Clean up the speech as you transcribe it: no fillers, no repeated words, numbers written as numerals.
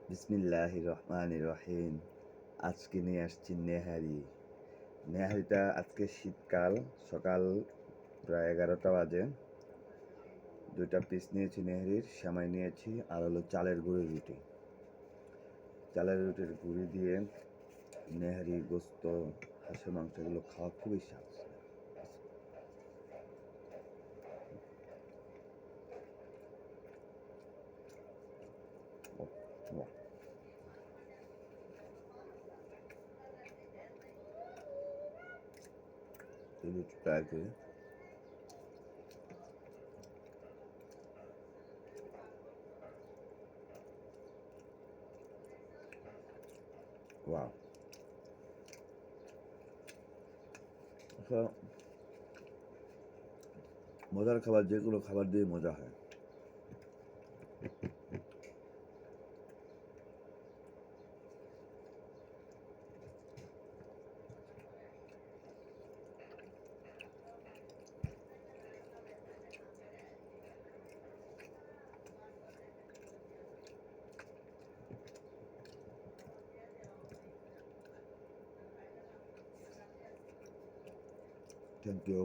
বিসমিল্লাহির রহমানির রহিম। আজকে নিয়ে আসছি নেহারি। নেহারিটা আজকে শীতকাল, সকাল প্রায় 11টা বাজে। 2টা পিস নিয়েছি নেহারির, সেমাই নিয়েছি আর হলো চালের গুঁড়ির রুটি। চালের রুটির গুঁড়ি দিয়ে নেহারি, গোস্ত, হাঁসের মাংস এগুলো খাওয়া খুবই স্বাদ। এগুলো ট্রাই করি। ওয়াও! আচ্ছা, মজার খাবার যেগুলো খাবার দিয়ে মজা হয়। Thank you.